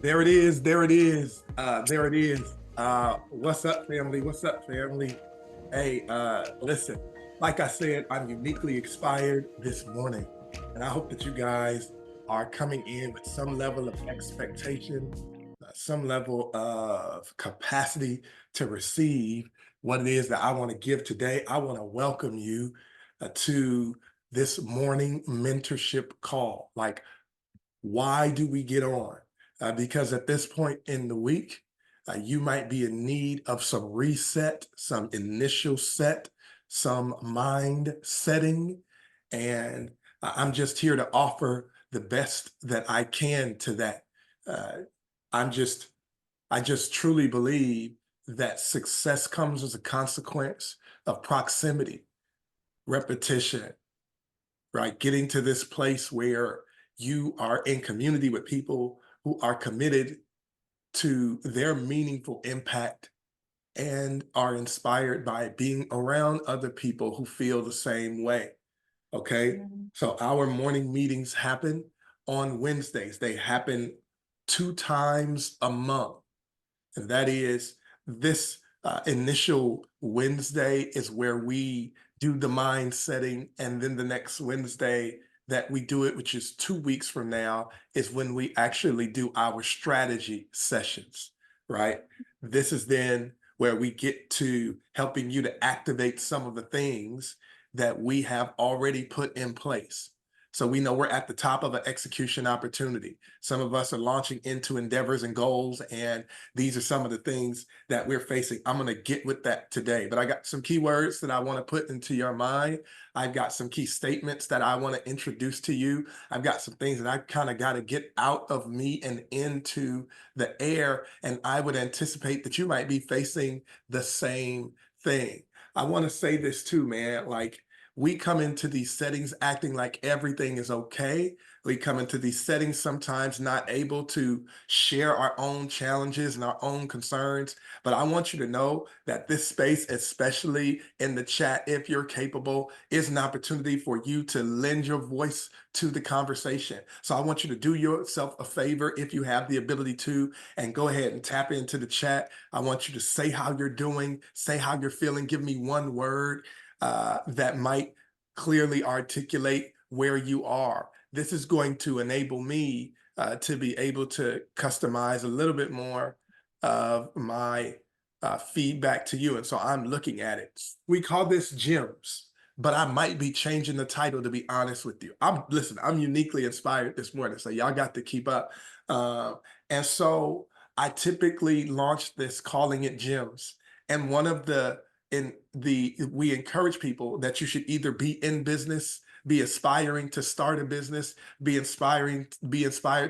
There it is. There it is. There it is. What's up, family? What's up, family? Hey, listen, like I said, I'm uniquely inspired this morning, and I hope that you guys are coming in with some level of expectation, some level of capacity to receive what it is that I want to give today. I want to welcome you to this morning mentorship call. Like, why do we get on? Because at this point in the week, you might be in need of some reset, some initial set, some mind setting. And I'm just here to offer the best that I can to that. Uh, I'm just, I just truly believe that success comes as a consequence of proximity, repetition, right? Getting to this place where you are in community with people who are committed to their meaningful impact and are inspired by being around other people who feel the same way. Okay. So our morning meetings happen on Wednesdays. They happen 2 times a month. And that is this initial Wednesday is where we do the mind setting. And then the next Wednesday that we do it, which is 2 weeks from now, is when we actually do our strategy sessions, right? This is then where we get to helping you to activate some of the things that we have already put in place. So we know we're at the top of an execution opportunity. Some of us are launching into endeavors and goals, and these are some of the things that we're facing. I'm going to get with that today, but I got some key words that I want to put into your mind. I've got some key statements that I want to introduce to you. I've got some things that I kind of got to get out of me and into the air. And I would anticipate that you might be facing the same thing. I want to say this too, man. Like, we come into these settings acting like everything is okay. We come into these settings sometimes not able to share our own challenges and our own concerns. But I want you to know that this space, especially in the chat, if you're capable, is an opportunity for you to lend your voice to the conversation. So I want you to do yourself a favor if you have the ability to, and go ahead and tap into the chat. I want you to say how you're doing, say how you're feeling. Give me one word that might clearly articulate where you are. This is going to enable me to be able to customize a little bit more of my feedback to you. And so I'm looking at it. We call this gems, but I might be changing the title, to be honest with you. I'm uniquely inspired this morning, so y'all got to keep up. Um, and so I typically launch this calling it gems. And one of the we encourage people that you should either be in business, be aspiring to start a business, be inspired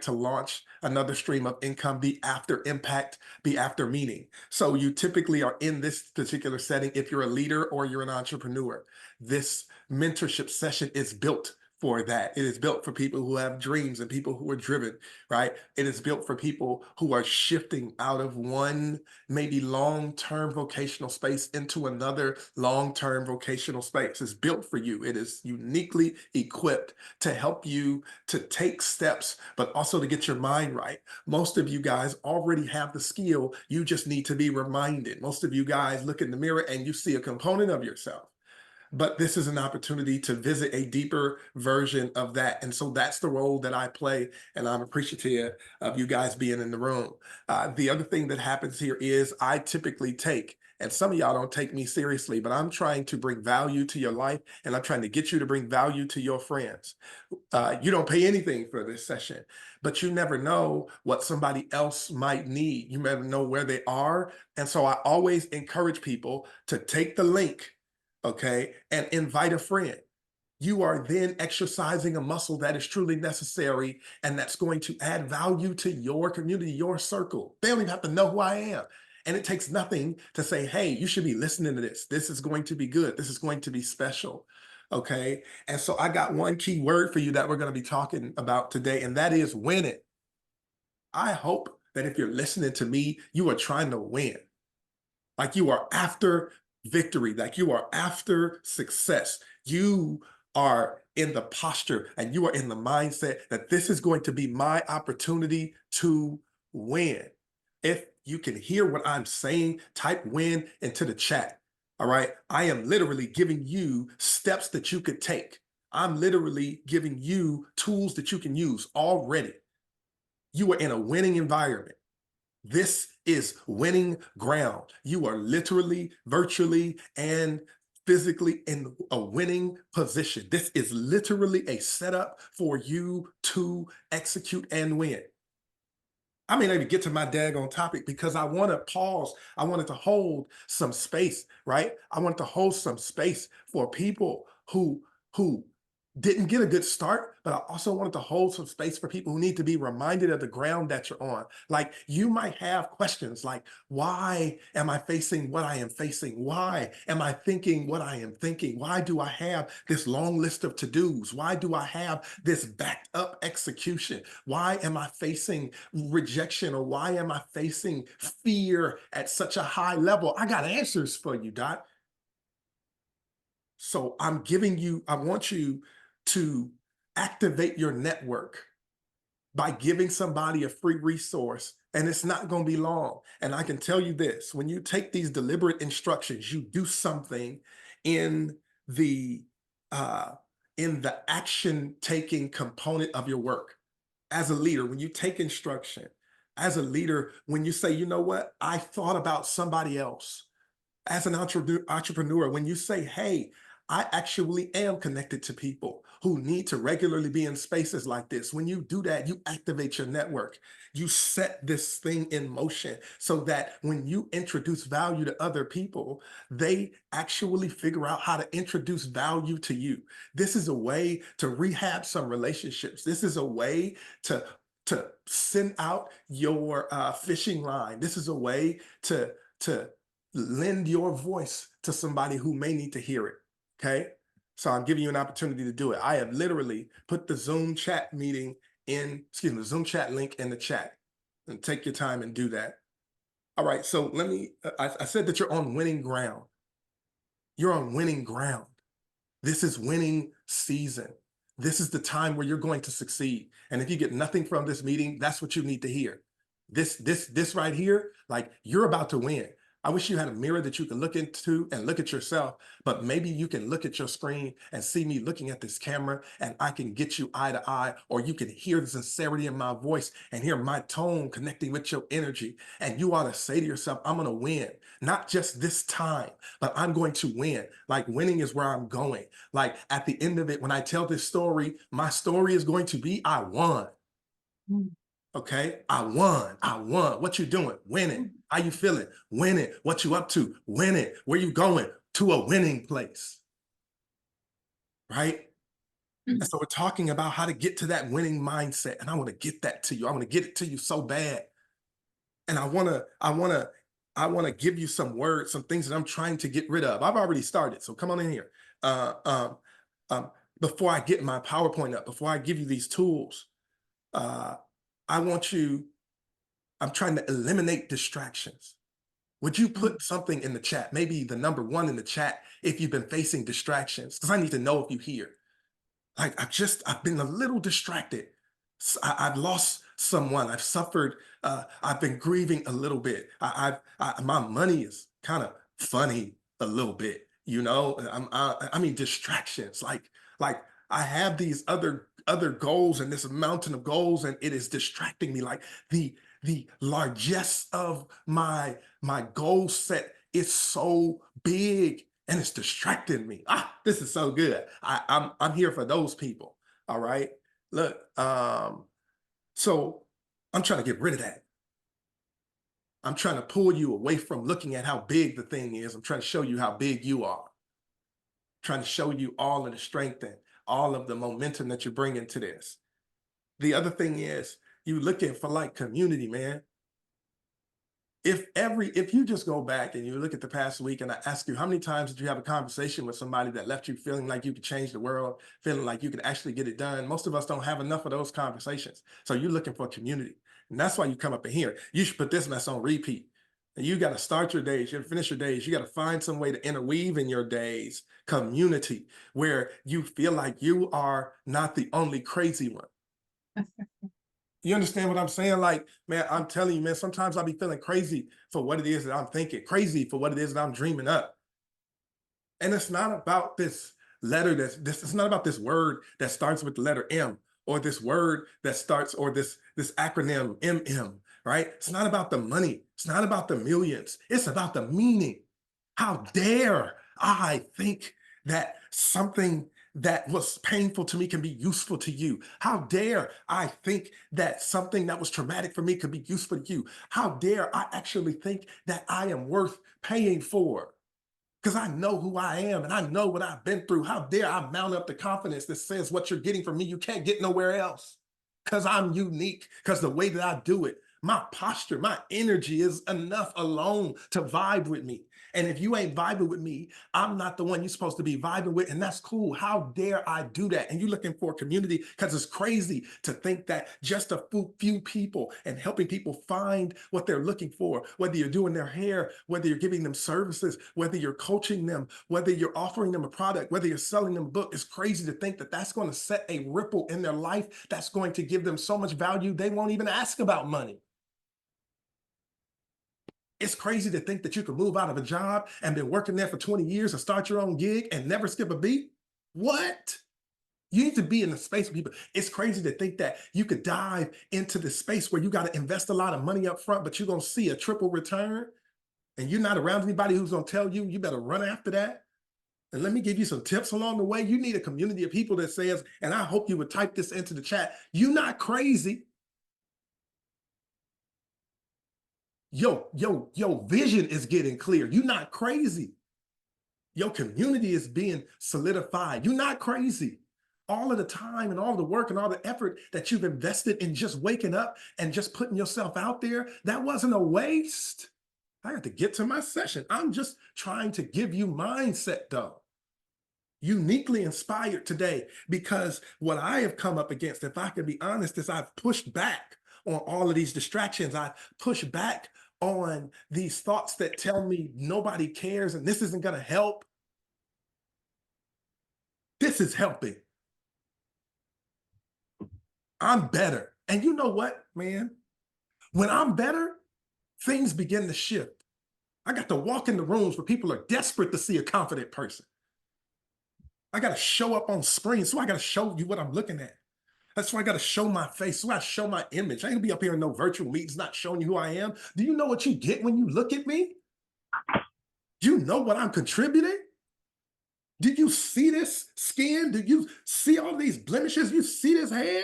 to launch another stream of income, be after impact, be after meaning. So you typically are in this particular setting if you're a leader or you're an entrepreneur. This mentorship session is built for that. It is built for people who have dreams and people who are driven, right? It is built for people who are shifting out of one maybe long-term vocational space into another long-term vocational space. It's built for you. It is uniquely equipped to help you to take steps, but also to get your mind right. Most of you guys already have the skill. You just need to be reminded. Most of you guys look in the mirror and you see a component of yourself. But this is an opportunity to visit a deeper version of that. And so that's the role that I play. And I'm appreciative of you guys being in the room. The other thing that happens here is I typically take, and some of y'all don't take me seriously, but I'm trying to bring value to your life, and I'm trying to get you to bring value to your friends. You don't pay anything for this session, but you never know what somebody else might need. You never know where they are. And so I always encourage people to take the link, okay, and invite a friend. You are then exercising a muscle that is truly necessary and that's going to add value to your community, your circle. They don't even have to know who I am. And it takes nothing to say, hey, you should be listening to this. This is going to be good. This is going to be special. Okay. And so I got one key word for you that we're going to be talking about today, and that is win it. I hope that if you're listening to me, you are trying to win. Like you are after victory, like you are after success. You are in the posture and you are in the mindset that this is going to be my opportunity to win. If you can hear what I'm saying, type win into the chat. All right. I am literally giving you steps that you could take. I'm literally giving you tools that you can use already. You are in a winning environment. This is winning ground. You are literally, virtually, and physically in a winning position. This is literally a setup for you to execute and win. I may not even get to my daggone topic because I want to pause. I wanted to hold some space, right? I want to hold some space for people who didn't get a good start, but I also wanted to hold some space for people who need to be reminded of the ground that you're on. Like you might have questions like, why am I facing what I am facing? Why am I thinking what I am thinking? Why do I have this long list of to-dos? Why do I have this backed up execution? Why am I facing rejection, or why am I facing fear at such a high level? I got answers for you, Doc. So I'm giving you, I want you to activate your network by giving somebody a free resource, and it's not going to be long. And I can tell you this, when you take these deliberate instructions, you do something in the uh in the action taking component of your work. As a leader, when you take instruction, as a leader, when you say, you know what, I thought about somebody else. As an entrepreneur, when you say, hey, I actually am connected to people who need to regularly be in spaces like this. When you do that, you activate your network. You set this thing in motion so that when you introduce value to other people, they actually figure out how to introduce value to you. This is a way to rehab some relationships. This is a way to send out your fishing line. This is a way to lend your voice to somebody who may need to hear it. Okay. So I'm giving you an opportunity to do it. I have literally put the Zoom chat meeting in, excuse me, the Zoom chat link in the chat, and take your time and do that. All right. So let me, I said that you're on winning ground. You're on winning ground. This is winning season. This is the time where you're going to succeed. And if you get nothing from this meeting, that's what you need to hear. This right here, like you're about to win. I wish you had a mirror that you could look into and look at yourself, but maybe you can look at your screen and see me looking at this camera, and I can get you eye to eye, or you can hear the sincerity in my voice and hear my tone connecting with your energy. And you ought to say to yourself, I'm going to win, not just this time, but I'm going to win. Like winning is where I'm going. Like at the end of it, when I tell this story, my story is going to be, I won. Okay, I won. I won. What you doing? Winning. How you feeling? Winning. What you up to? Winning. Where you going? To a winning place. Right? And so we're talking about how to get to that winning mindset. And I want to get that to you. I want to get it to you so bad. And I want to give you some words, some things that I'm trying to get rid of. I've already started. So come on in here. Uh, um, Before I get my PowerPoint up, before I give you these tools, uh, I want you, I'm trying to eliminate distractions. Would you put something in the chat, maybe the number one in the chat, if you've been facing distractions? Because I need to know if you hear. Like I've been a little distracted. I've lost someone. I've suffered. I've been grieving a little bit. My money is kind of funny a little bit. You know, I mean distractions. Like I have these other goals and this mountain of goals, and it is distracting me. Like the largesse of my goal set is so big, and it's distracting me. This is so good. I'm here for those people. All right. Look, so I'm trying to get rid of that. I'm trying to pull you away from looking at how big the thing is. I'm trying to show you how big you are. Trying to show you all of the strength and all of the momentum that you're bringing to this. The other thing is you looking for like community, man. If you just go back and you look at the past week, and I ask you, how many times did you have a conversation with somebody that left you feeling like you could change the world, feeling like you could actually get it done? Most of us don't have enough of those conversations. So you're looking for community. And that's why you come up in here. You should put this mess on repeat. And you got to start your days, you got to finish your days. You got to find some way to interweave in your days community where you feel like you are not the only crazy one. You understand what I'm saying? Like, man, I'm telling you, man, sometimes I'll be feeling crazy for what it is that I'm thinking, crazy for what it is that I'm dreaming up. And it's not about this letter it's not about this word that starts with the letter M, or this word that starts, or this acronym MM, right? It's not about the money. It's not about the millions. It's about the meaning. How dare I think that something that was painful to me can be useful to you? How dare I think that something that was traumatic for me could be useful to you? How dare I actually think that I am worth paying for? Because I know who I am and I know what I've been through. How dare I mount up the confidence that says what you're getting from me, you can't get nowhere else? Because I'm unique, because the way that I do it, my posture, my energy is enough alone to vibe with me. And if you ain't vibing with me, I'm not the one you're supposed to be vibing with. And that's cool. How dare I do that? And you're looking for a community, because it's crazy to think that just a few people and helping people find what they're looking for, whether you're doing their hair, whether you're giving them services, whether you're coaching them, whether you're offering them a product, whether you're selling them a book. It's crazy to think that that's going to set a ripple in their life that's going to give them so much value they won't even ask about money. It's crazy to think that you could move out of a job and been working there for 20 years and start your own gig and never skip a beat. What? You need to be in the space with people. It's crazy to think that you could dive into the space where you got to invest a lot of money up front, but you're going to see a triple return, and you're not around anybody who's going to tell you, you better run after that. And let me give you some tips along the way. You need a community of people that says, and I hope you would type this into the chat, you're not crazy. Your vision is getting clear. You're not crazy. Your community is being solidified. You're not crazy. All of the time and all the work and all the effort that you've invested in just waking up and just putting yourself out there, that wasn't a waste. I got to get to my session. I'm just trying to give you mindset, though. Uniquely inspired today, because what I have come up against, if I can be honest, is I've pushed back on all of these distractions. I push back on these thoughts that tell me nobody cares and this isn't going to help. This is helping. I'm better. And you know what, man? When I'm better, things begin to shift. I got to walk in the rooms where people are desperate to see a confident person. I got to show up on screen, so I got to show you what I'm looking at. That's why I got to show my face. So I show my image. I ain't gonna be up here in no virtual meetings not showing you who I am. Do you know what you get when you look at me? Do you know what I'm contributing? Did you see this skin? Did you see all these blemishes? You see this hair?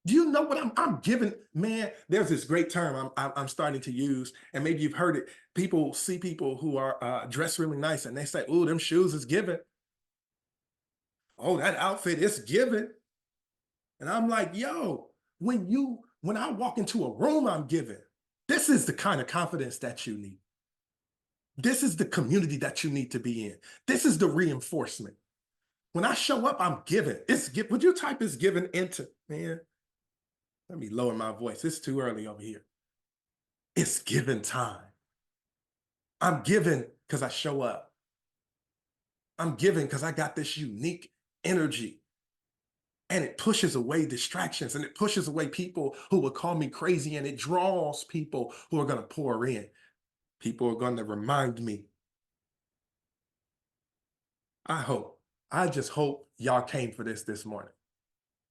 Do you know what I'm giving? Man, there's this great term I'm starting to use, and maybe you've heard it. People see people who are dressed really nice, and they say, "Oh, them shoes is giving. Oh, that outfit is giving." And I'm like, yo, when I walk into a room, I'm giving. This is the kind of confidence that you need. This is the community that you need to be in. This is the reinforcement. When I show up, I'm giving. Would you type is given into, man? Let me lower my voice. It's too early over here. It's given time. I'm giving because I show up. I'm giving because I got this unique energy. And it pushes away distractions, and it pushes away people who will call me crazy, and it draws people who are going to pour in. People are going to remind me. I just hope y'all came for this morning.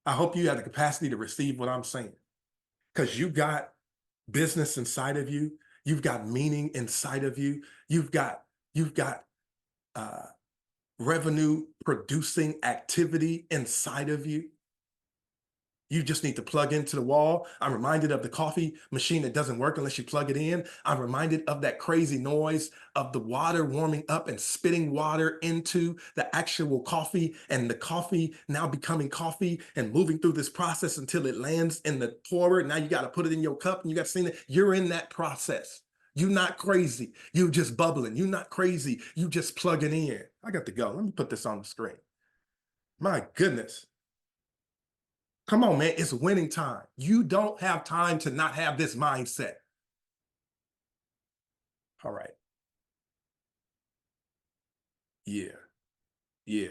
I hope you have the capacity to receive what I'm saying, because you got business inside of you. You've got meaning inside of you. You've got uh, revenue producing activity inside of you. You just need to plug into the wall. I'm reminded of the coffee machine that doesn't work unless you plug it in. I'm reminded of that crazy noise of the water warming up and spitting water into the actual coffee, and the coffee now becoming coffee and moving through this process until it lands in the pourer. Now you got to put it in your cup, and you got to see it. You're in that process. You're not crazy. You're just bubbling. You're not crazy. You just plugging in. I got to go. Let me put this on the screen. My goodness. Come on, man. It's winning time. You don't have time to not have this mindset. All right. Yeah. Yeah.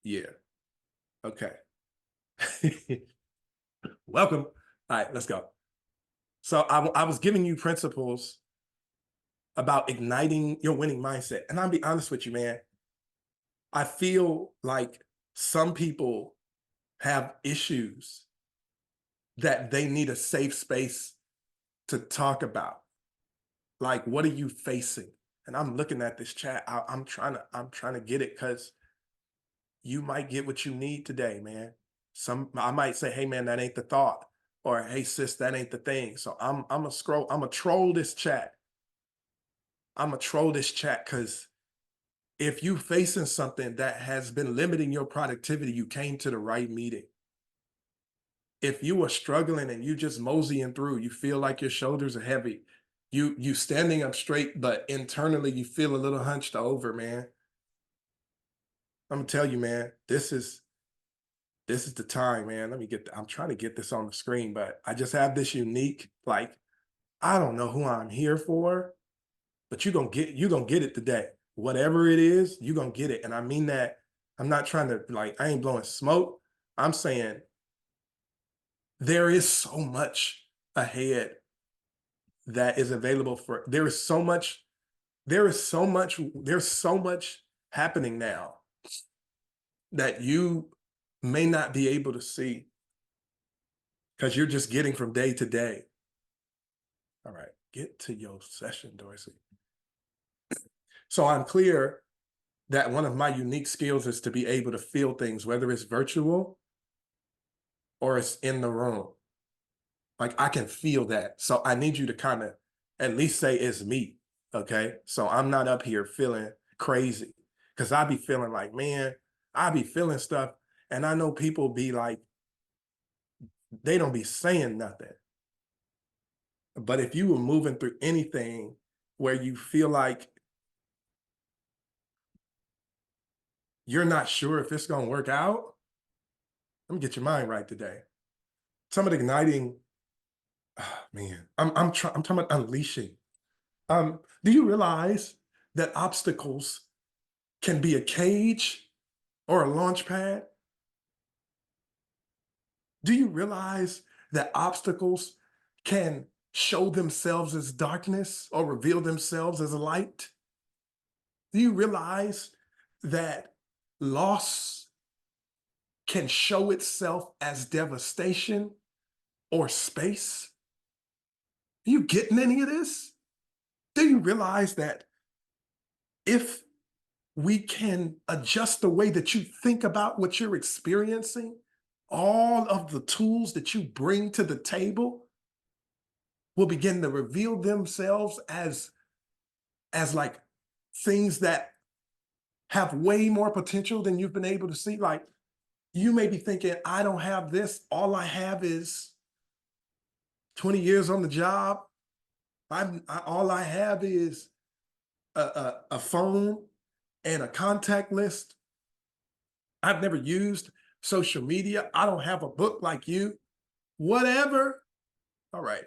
Yeah. Okay. Welcome. All right, let's go. So I was giving you principles about igniting your winning mindset. And I'll be honest with you, man. I feel like some people have issues that they need a safe space to talk about. Like, what are you facing? And I'm looking at this chat. I'm trying to get it because you might get what you need today, man. I might say, hey man, that ain't the thought. Or hey sis, that ain't the thing. So I'm gonna troll this chat. I'm gonna troll this chat because if you facing something that has been limiting your productivity, you came to the right meeting. If you are struggling and you just moseying through, you feel like your shoulders are heavy, you standing up straight, but internally you feel a little hunched over, man. I'm gonna tell you, man, this is the time, man. I'm trying to get this on the screen, but I just have this unique, like, I don't know who I'm here for, but you're gonna get it today. Whatever it is, you're gonna get it. And I mean that. I'm not trying to, like, I ain't blowing smoke. I'm saying there is so much ahead that is available for there's so much happening now that you may not be able to see because you're just getting from day to day. All right, get to your session, Dorsey. So I'm clear that one of my unique skills is to be able to feel things, whether it's virtual or it's in the room. Like I can feel that. So I need you to kind of at least say it's me. Okay. So I'm not up here feeling crazy because I be feeling like, man, I be feeling stuff. And I know people be like, they don't be saying nothing. But if you were moving through anything where you feel like you're not sure if it's going to work out, let me get your mind right today. Some of the igniting, oh, man, I'm talking about unleashing. Do you realize that obstacles can be a cage or a launch pad? Do you realize that obstacles can show themselves as darkness or reveal themselves as light? Do you realize that loss can show itself as devastation or space? Are you getting any of this? Do you realize that if we can adjust the way that you think about what you're experiencing, all of the tools that you bring to the table will begin to reveal themselves as like things that have way more potential than you've been able to see. Like you may be thinking, I don't have this. All I have is 20 years on the job. All I have is a phone and a contact list. I've never used social media. I don't have a book like you. Whatever. All right.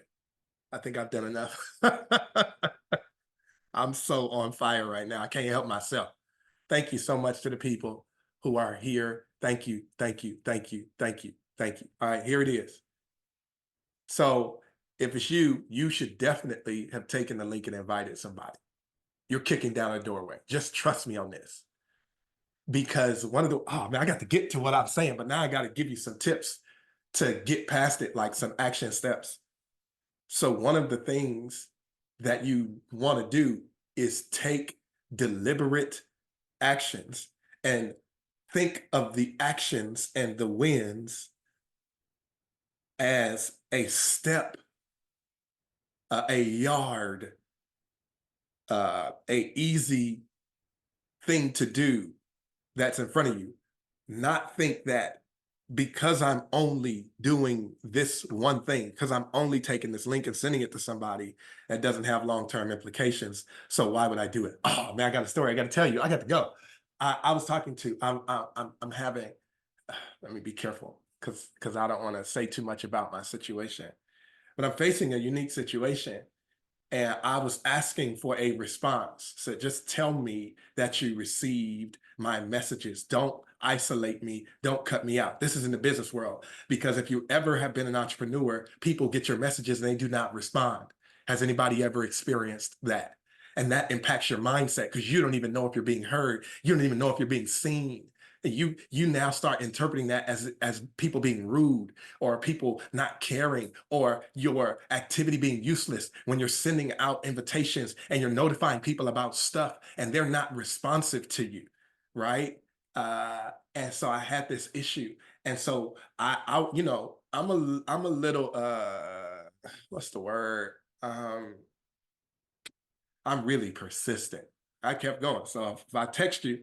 I think I've done enough. I'm so on fire right now. I can't help myself. Thank you so much to the people who are here. Thank you. Thank you. Thank you. Thank you. Thank you. All right, here it is. So if it's you, you should definitely have taken the link and invited somebody. You're kicking down a doorway. Just trust me on this. Because oh man, I got to get to what I'm saying, but now I got to give you some tips to get past it, like some action steps. So one of the things that you want to do is take deliberate actions and think of the actions and the wins as a step, a yard, a easy thing to do that's in front of you. Not think that because I'm only doing this one thing, because I'm only taking this link and sending it to somebody that doesn't have long-term implications. So why would I do it? Oh man, I got a story I got to tell you. I got to go. I was talking to, I'm having, let me be careful because I don't want to say too much about my situation, but I'm facing a unique situation. And I was asking for a response. So just tell me that you received my messages. Don't isolate me. Don't cut me out. This is in the business world because if you ever have been an entrepreneur, people get your messages and they do not respond. Has anybody ever experienced that? And that impacts your mindset because you don't even know if you're being heard. You don't even know if you're being seen. You now start interpreting that as people being rude or people not caring or your activity being useless when you're sending out invitations and you're notifying people about stuff and they're not responsive to you, right? And so I had this issue, and so I'm a little what's the word? I'm really persistent. I kept going. So if I text you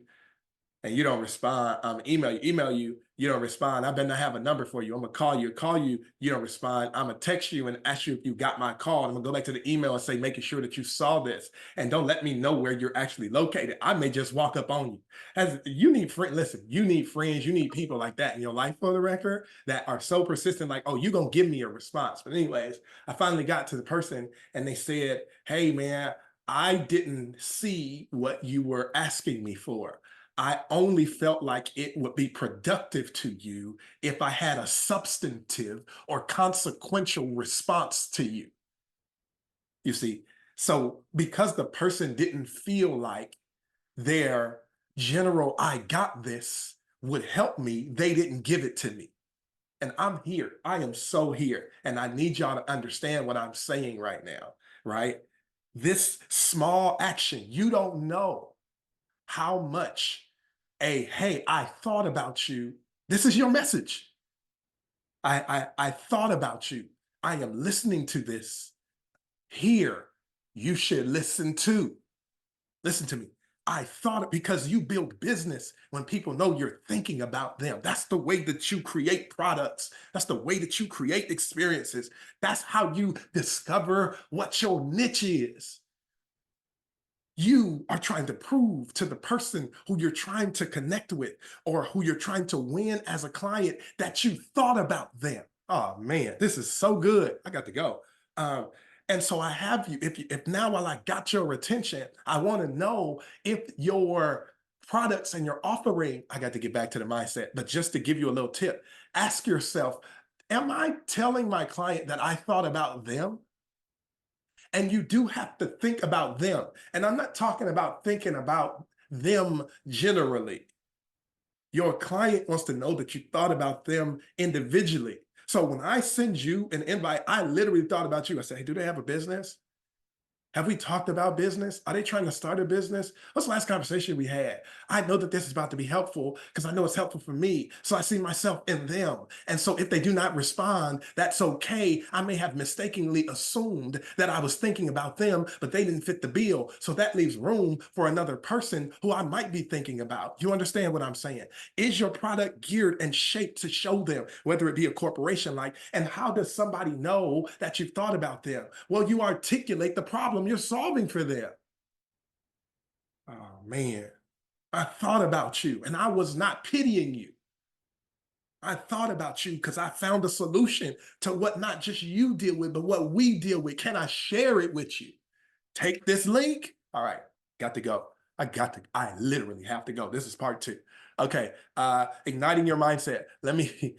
and you don't respond, email you, you don't respond. I better not have a number for you. I'm gonna call you, you don't respond. I'm gonna text you and ask you if you got my call. I'm gonna go back to the email and say, making sure that you saw this and don't let me know where you're actually located. I may just walk up on you. As you need friends, listen, you need friends, you need people like that in your life for the record that are so persistent, like, oh, you're gonna give me a response. But anyways, I finally got to the person and they said, hey man, I didn't see what you were asking me for. I only felt like it would be productive to you if I had a substantive or consequential response to you. You see, so because the person didn't feel like their general, I got this would help me, they didn't give it to me. And I'm here. I am so here. And I need y'all to understand what I'm saying right now, right? This small action, you don't know how much hey, I thought about you. This is your message. I thought about you. I am listening to this. Here, you should listen to. Listen to me. I thought it because you build business when people know you're thinking about them. That's the way that you create products. That's the way that you create experiences. That's how you discover what your niche is. You are trying to prove to the person who you're trying to connect with or who you're trying to win as a client that you thought about them. Oh man, this is so good. I got to go. Um, and so I have you. If now while I got your attention, I want to know if your products and your offering. I got to get back to the mindset, but just to give you a little tip, ask yourself: am I telling my client that I thought about them? And you do have to think about them. And I'm not talking about thinking about them generally. Your client wants to know that you thought about them individually. So when I send you an invite, I literally thought about you. I said, hey, do they have a business? Have we talked about business? Are they trying to start a business? What's the last conversation we had? I know that this is about to be helpful because I know it's helpful for me. So I see myself in them. And so if they do not respond, that's okay. I may have mistakenly assumed that I was thinking about them, but they didn't fit the bill. So that leaves room for another person who I might be thinking about. You understand what I'm saying? Is your product geared and shaped to show them, whether it be a corporation like, and how does somebody know that you've thought about them? Well, you articulate the problem you're solving for them. Oh man, I thought about you and I was not pitying you. I thought about you because I found a solution to what not just you deal with, but what we deal with. Can I share it with you? Take this link. All right, got to go. I literally have to go. This is part two. Okay, igniting your mindset. Let me,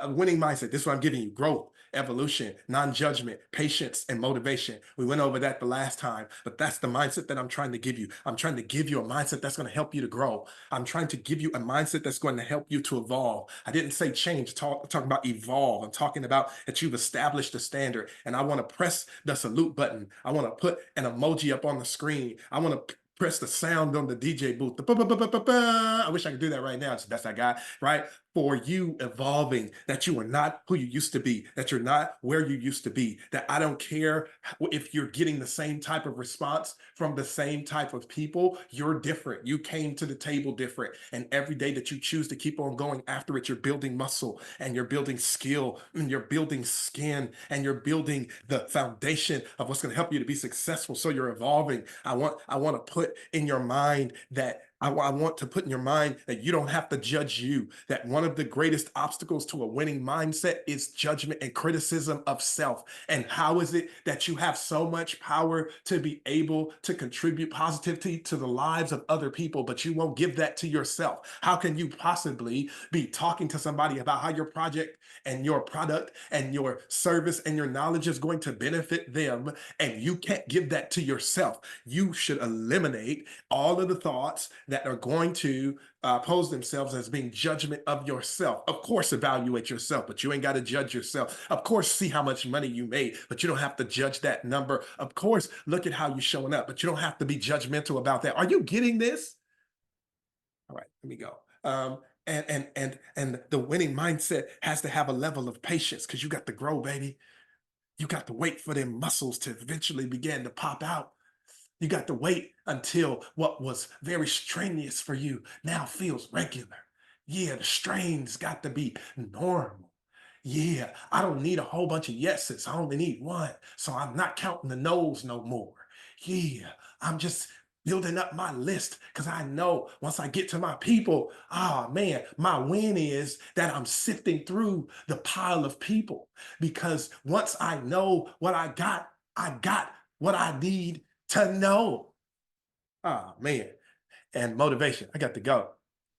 winning mindset. This is what I'm giving you: growth, evolution, non-judgment, patience, and motivation. We went over that the last time, but that's the mindset that I'm trying to give you. I'm trying to give you a mindset that's going to help you to grow. I'm trying to give you a mindset that's going to help you to evolve. I didn't say change, talking about evolve. I'm talking about that you've established a standard, and I want to press the salute button. I want to put an emoji up on the screen. I want to press the sound on the DJ booth. I wish I could do that right now. So that's that guy, right? For you evolving, that you are not who you used to be, that you're not where you used to be, that I don't care if you're getting the same type of response from the same type of people, you're different. You came to the table different. And every day that you choose to keep on going after it, you're building muscle and you're building skill and you're building skin and you're building the foundation of what's going to help you to be successful. So you're evolving. I want to put in your mind that I want to put in your mind that you don't have to judge you, that one of the greatest obstacles to a winning mindset is judgment and criticism of self. And how is it that you have so much power to be able to contribute positivity to the lives of other people, but you won't give that to yourself? How can you possibly be talking to somebody about how your project and your product and your service and your knowledge is going to benefit them, and you can't give that to yourself? You should eliminate all of the thoughts that are going to pose themselves as being judgment of yourself. Of course, evaluate yourself, but you ain't got to judge yourself. Of course, see how much money you made, but you don't have to judge that number. Of course, look at how you're showing up, but you don't have to be judgmental about that. Are you getting this? All right, let me go. And the winning mindset has to have a level of patience because you got to grow, baby. You got to wait for them muscles to eventually begin to pop out. You got to wait until what was very strenuous for you now feels regular. Yeah, the strain's got to be normal. Yeah, I don't need a whole bunch of yeses. I only need one. So I'm not counting the no's no more. Yeah, I'm just building up my list because I know once I get to my people, ah man, my win is that I'm sifting through the pile of people. Because once I know what I got what I need to know. Oh man. And motivation. I got to go.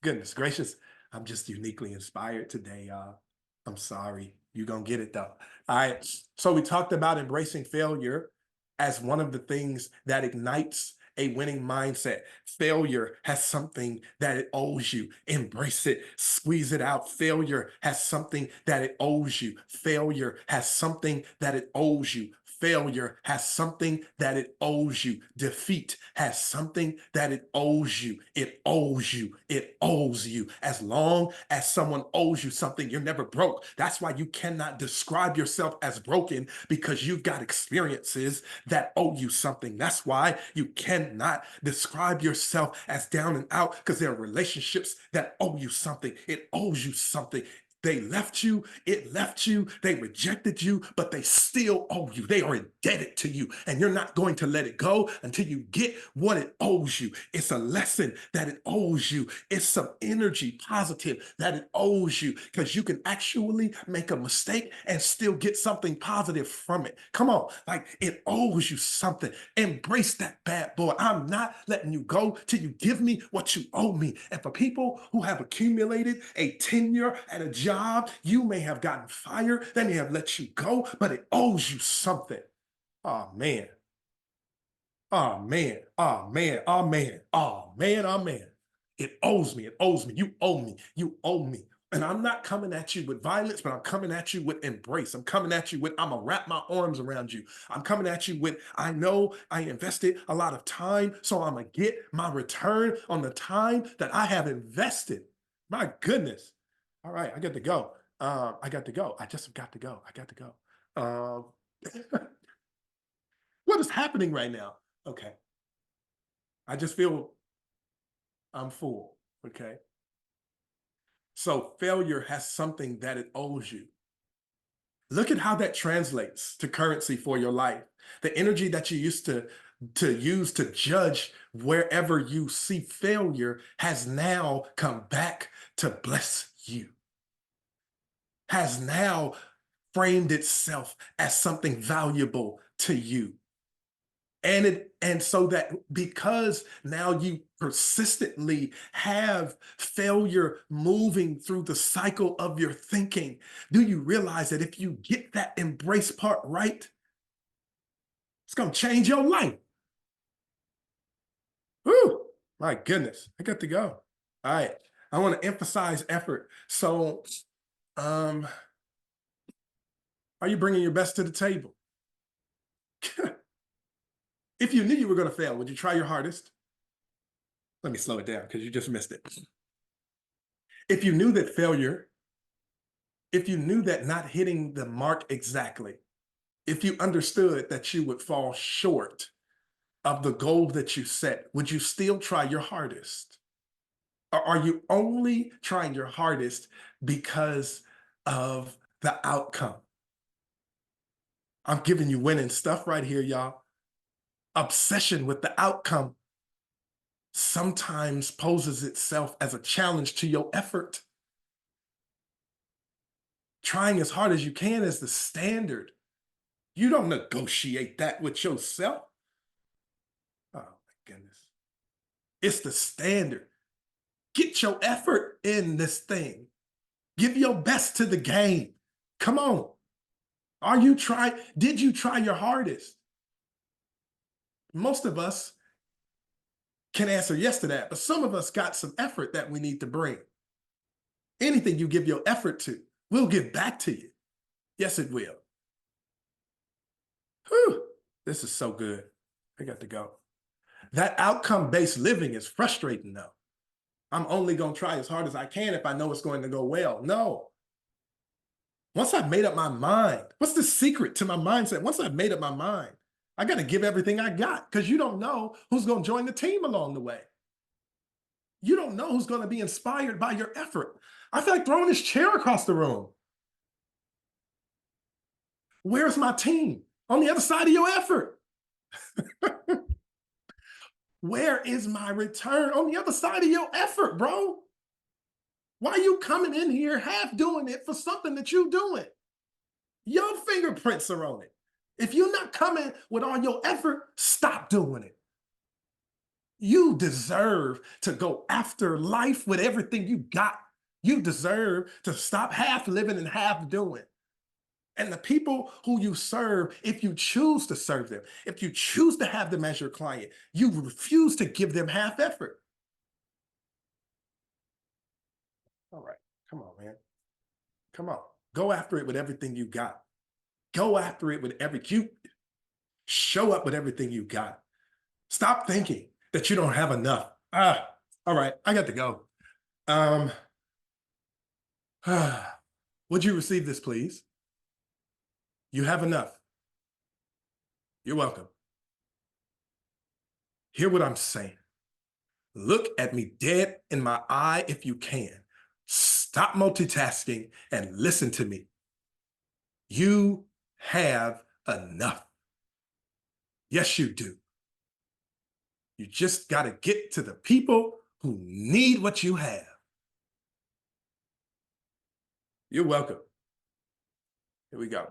Goodness gracious. I'm just uniquely inspired today, y'all. I'm sorry. You're gonna get it though. All right. So we talked about embracing failure as one of the things that ignites a winning mindset. Failure has something that it owes you. Embrace it, squeeze it out. Failure has something that it owes you. Failure has something that it owes you. Failure has something that it owes you. Defeat has something that it owes you. It owes you. It owes you. As long as someone owes you something, you're never broke. That's why you cannot describe yourself as broken, because you've got experiences that owe you something. That's why you cannot describe yourself as down and out, because there are relationships that owe you something. It owes you something. They left you, it left you, they rejected you, but they still owe you. They are indebted to you, and you're not going to let it go until you get what it owes you. It's a lesson that it owes you. It's some energy positive that it owes you, because you can actually make a mistake and still get something positive from it. Come on, like it owes you something. Embrace that bad boy. I'm not letting you go till you give me what you owe me. And for people who have accumulated a tenure at a job, you may have gotten fired, they may have let you go, but it owes you something. Oh man. Oh man. Oh man. Oh man. Oh man. Oh man. It owes me. It owes me. You owe me. You owe me. And I'm not coming at you with violence, but I'm coming at you with embrace. I'm coming at you with, I'm gonna wrap my arms around you. I'm coming at you with, I know I invested a lot of time, so I'm gonna get my return on the time that I have invested. My goodness. All right, I got to go. I got to go. I just got to go. I got to go. What is happening right now? Okay. I just feel I'm full. Okay. So failure has something that it owes you. Look at how that translates to currency for your life. The energy that you used to use to judge wherever you see failure has now come back to bless you, has now framed itself as something valuable to you. And so that because now you persistently have failure moving through the cycle of your thinking, do you realize that if you get that embrace part right, it's going to change your life? Whew, my goodness, I got to go. All right, I want to emphasize effort. So, um, are you bringing your best to the table? If you knew you were going to fail, would you try your hardest? Let me slow it down because you just missed it. If you knew that failure, if you knew that not hitting the mark exactly, if you understood that you would fall short of the goal that you set, would you still try your hardest? Or are you only trying your hardest because of the outcome? I'm giving you winning stuff right here, y'all. Obsession with the outcome. sometimes poses itself as a challenge to your effort. Trying as hard as you can is the standard. You don't negotiate that with yourself. Oh my goodness. It's the standard. Get your effort in this thing. Give your best to the game. Come on. Are you trying? Did you try your hardest? Most of us can answer yes to that, but some of us got some effort that we need to bring. Anything you give your effort to will give back to you. Yes, it will. Whew, this is so good. I got to go. That outcome-based living is frustrating though. I'm only going to try as hard as I can if I know it's going to go well. No. Once I've made up my mind, what's the secret to my mindset? Once I've made up my mind, I got to give everything I got because you don't know who's going to join the team along the way. You don't know who's going to be inspired by your effort. I feel like throwing this chair across the room. Where's my team? On the other side of your effort. Where is my return on the other side of your effort, bro? Why are you coming in here half doing it for something that you're doing? Your fingerprints are on it. If you're not coming with all your effort, stop doing it. You deserve to go after life with everything you got. You deserve to stop half living and half doing. And the people who you serve, if you choose to serve them, if you choose to have them as your client, you refuse to give them half effort. All right, come on, man. Come on. Go after it with everything you got. Go after it with show up with everything you got. Stop thinking that you don't have enough. All right, I got to go. Would you receive this, please? You have enough. You're welcome. Hear what I'm saying. Look at me dead in my eye if you can. Stop multitasking and listen to me. You have enough. Yes, you do. You just got to get to the people who need what you have. You're welcome. Here we go.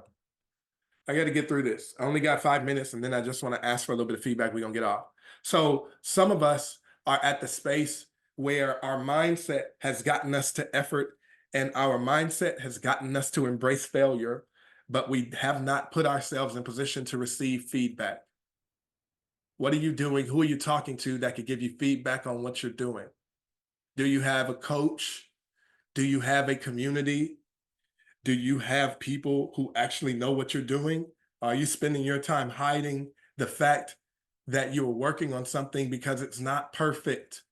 I got to get through this. I only got 5 minutes, and then I just want to ask for a little bit of feedback. We're going to get off. So some of us are at the space where our mindset has gotten us to effort and our mindset has gotten us to embrace failure, but we have not put ourselves in position to receive feedback. What are you doing? Who are you talking to that could give you feedback on what you're doing? Do you have a coach? Do you have a community? Do you have people who actually know what you're doing? Are you spending your time hiding the fact that you're working on something because it's not perfect?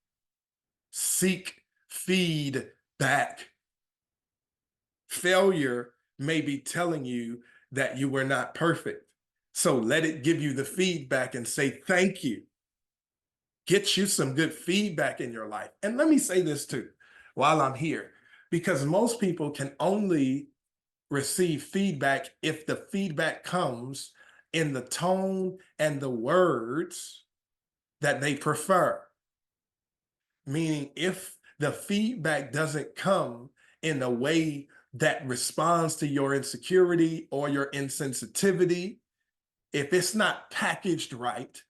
Seek feedback. Failure may be telling you that you were not perfect. So let it give you the feedback and say thank you. Get you some good feedback in your life. And let me say this too, while I'm here, because most people can only receive feedback if the feedback comes in the tone and the words that they prefer. Meaning, if the feedback doesn't come in a way that responds to your insecurity or your insensitivity, if it's not packaged right,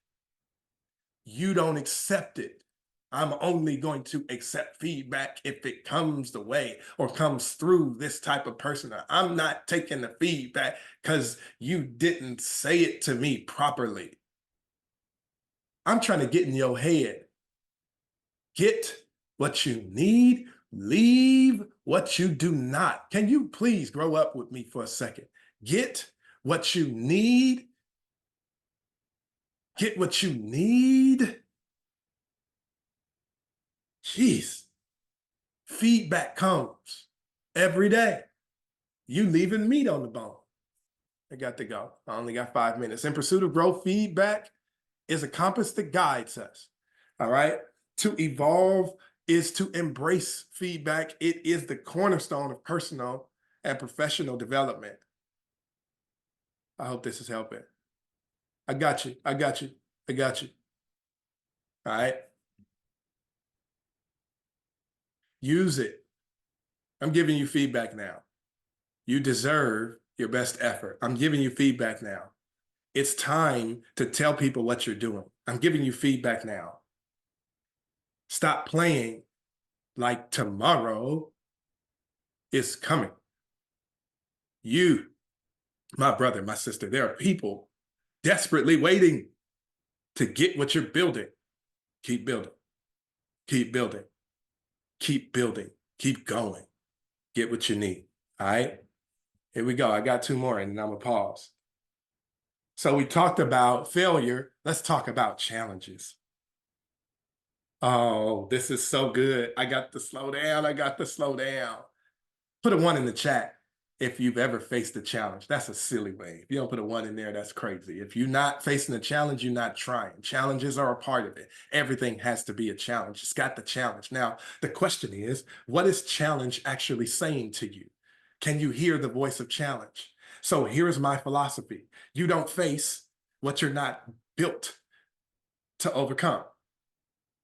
you don't accept it. I'm only going to accept feedback if it comes the way or comes through this type of person. I'm not taking the feedback because you didn't say it to me properly. I'm trying to get in your head. Get what you need, leave what you do not. Can you please grow up with me for a second? Get what you need. Get what you need. Jeez. Feedback comes every day. You leaving meat on the bone. I got to go. I only got 5 minutes. In pursuit of growth, feedback is a compass that guides us. All right. To evolve is to embrace feedback. It is the cornerstone of personal and professional development. I hope this is helping. I got you. I got you. I got you. All right. Use it. I'm giving you feedback now. You deserve your best effort. I'm giving you feedback now. It's time to tell people what you're doing. I'm giving you feedback now. Stop playing like tomorrow is coming. You, my brother, my sister, there are people desperately waiting to get what you're building. Keep building. Keep building. Keep building. Keep going. Get what you need. All right? Here we go. I got two more and then I'm going to pause. So we talked about failure. Let's talk about challenges. Oh, this is so good. I got to slow down. I got to slow down. Put a 1 in the chat if you've ever faced a challenge. That's a silly way. If you don't put a 1 in there, that's crazy. If you're not facing a challenge, you're not trying. Challenges are a part of it. Everything has to be a challenge. It's got the challenge. Now, the question is, what is challenge actually saying to you? Can you hear the voice of challenge? So here's my philosophy. You don't face what you're not built to overcome.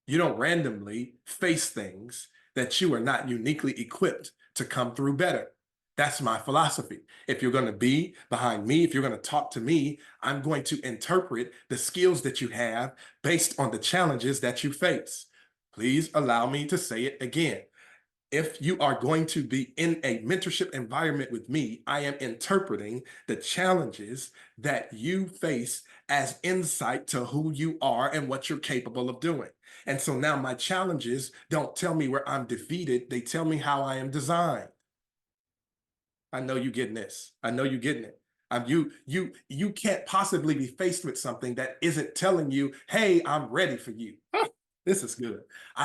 You don't randomly face things that you are not uniquely equipped to come through better. That's my philosophy. If you're going to be behind me, if you're going to talk to me, I'm going to interpret the skills that you have based on the challenges that you face. Please allow me to say it again. If you are going to be in a mentorship environment with me, I am interpreting the challenges that you face as insight to who you are and what you're capable of doing. And so now my challenges don't tell me where I'm defeated. They tell me how I am designed. I know you're getting this. I know you're getting it. You can't possibly be faced with something that isn't telling you, hey, I'm ready for you. This is good.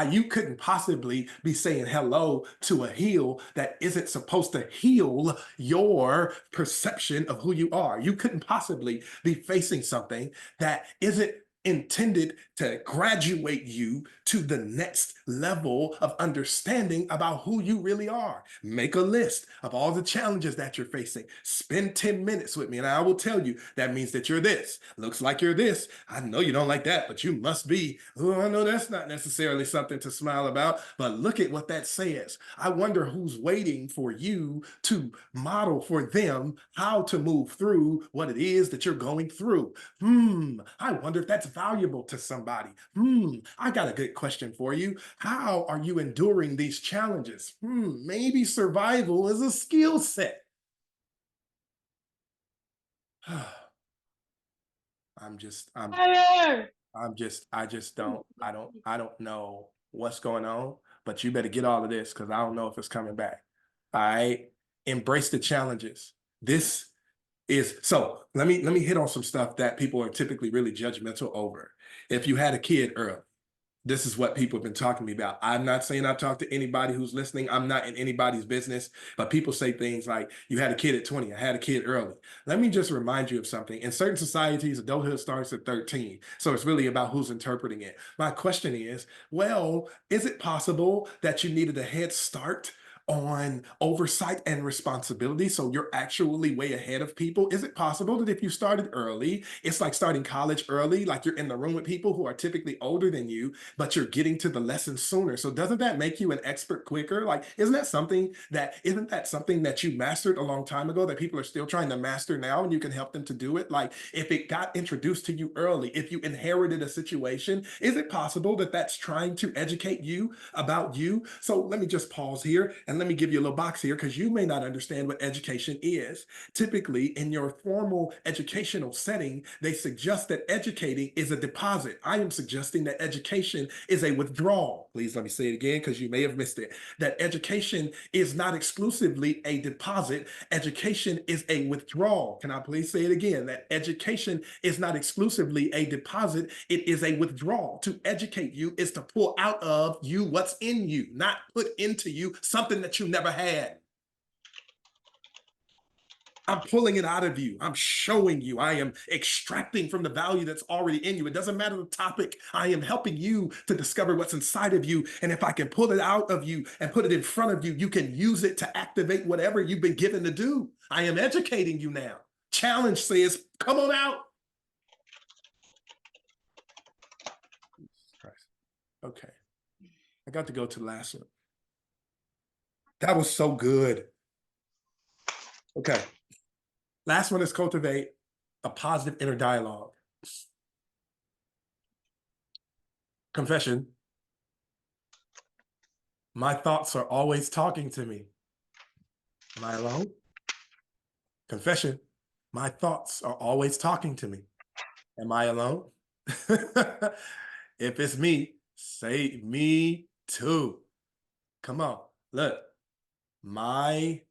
You couldn't possibly be saying hello to a heel that isn't supposed to heal your perception of who you are. You couldn't possibly be facing something that isn't intended to graduate you to the next level of understanding about who you really are. Make a list of all the challenges that you're facing. Spend 10 minutes with me and I will tell you that means that you're this. Looks like you're this. I know you don't like that, but you must be. Oh, I know that's not necessarily something to smile about, but look at what that says. I wonder who's waiting for you to model for them how to move through what it is that you're going through. I wonder if that's valuable to somebody. I got a good question for you. How are you enduring these challenges? Maybe survival is a skill set. I don't know what's going on, but you better get all of this because I don't know if it's coming back. All right. Embrace the challenges. This is so let me hit on some stuff that people are typically really judgmental over. If you had a kid early, this is what people have been talking to me about. I'm not saying I've talked to anybody who's listening. I'm not in anybody's business, but people say things like, you had a kid at 20, I had a kid early. Let me just remind you of something. In certain societies, adulthood starts at 13. So it's really about who's interpreting it. My question is, well, is it possible that you needed a head start on oversight and responsibility so you're actually way ahead of people? Is it possible that if you started early, it's like starting college early, like you're in the room with people who are typically older than you, but you're getting to the lesson sooner? So doesn't that make you an expert quicker? Like, isn't that something that you mastered a long time ago that people are still trying to master now and you can help them to do it? Like, if it got introduced to you early, if you inherited a situation, is it possible that that's trying to educate you about you? So let me just pause here and let me give you a little box here because you may not understand what education is. Typically, in your formal educational setting, they suggest that educating is a deposit. I am suggesting that education is a withdrawal. Please let me say it again because you may have missed it. That education is not exclusively a deposit. Education is a withdrawal. Can I please say it again? That education is not exclusively a deposit. It is a withdrawal. To educate you is to pull out of you what's in you, not put into you something that you never had. I'm pulling it out of you. I'm showing you. I am extracting from the value that's already in you. It doesn't matter the topic. I am helping you to discover what's inside of you. And if I can pull it out of you and put it in front of you, you can use it to activate whatever you've been given to do. I am educating you now. Challenge says, come on out. Jesus Christ. Okay. I got to go to the last one. That was so good. Okay. Last one is cultivate a positive inner dialogue. Confession. My thoughts are always talking to me. Am I alone? Confession. My thoughts are always talking to me. Am I alone? If it's me, say me too. Come on. Look, my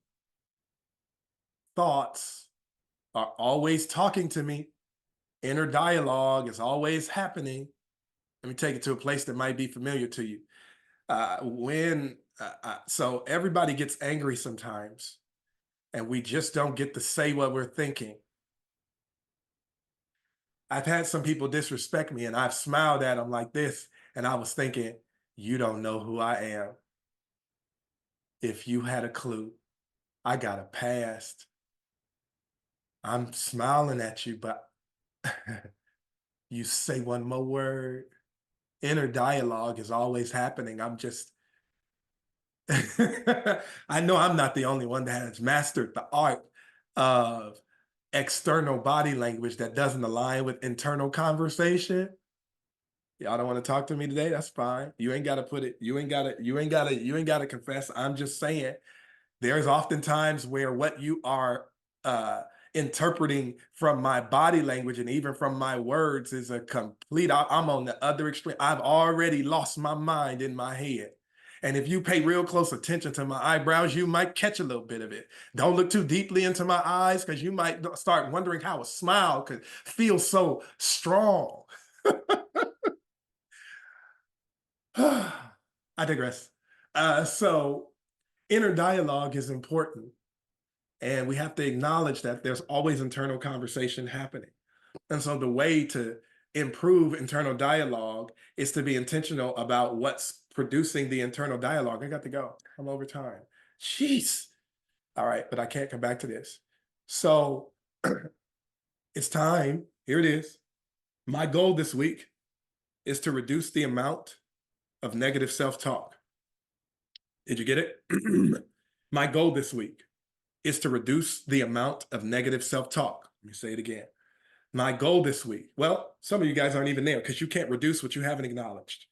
thoughts are always talking to me. Inner dialogue is always happening. Let me take it to a place that might be familiar to you. So everybody gets angry sometimes, and we just don't get to say what we're thinking. I've had some people disrespect me, and I've smiled at them like this, and I was thinking, you don't know who I am. If you had a clue, I got a past. I'm smiling at you, but you say one more word. Inner dialogue is always happening. I'm just, I know I'm not the only one that has mastered the art of external body language that doesn't align with internal conversation. Y'all don't want to talk to me today? That's fine. You ain't got to put it, you ain't got to confess. I'm just saying there's oftentimes where what you are uh, interpreting from my body language and even from my words is a complete, I'm on the other extreme. I've already lost my mind in my head. And if you pay real close attention to my eyebrows, you might catch a little bit of it. Don't look too deeply into my eyes because you might start wondering how a smile could feel so strong. I digress. So inner dialogue is important. And we have to acknowledge that there's always internal conversation happening. And so the way to improve internal dialogue is to be intentional about what's producing the internal dialogue. I got to go. I'm over time. Jeez. All right, but I can't come back to this. So it's time. Here it is. My goal this week is to reduce the amount of negative self-talk. Did you get it? My goal this week is to reduce the amount of negative self-talk. Let me say it again. My goal this week, well, some of you guys aren't even there because you can't reduce what you haven't acknowledged.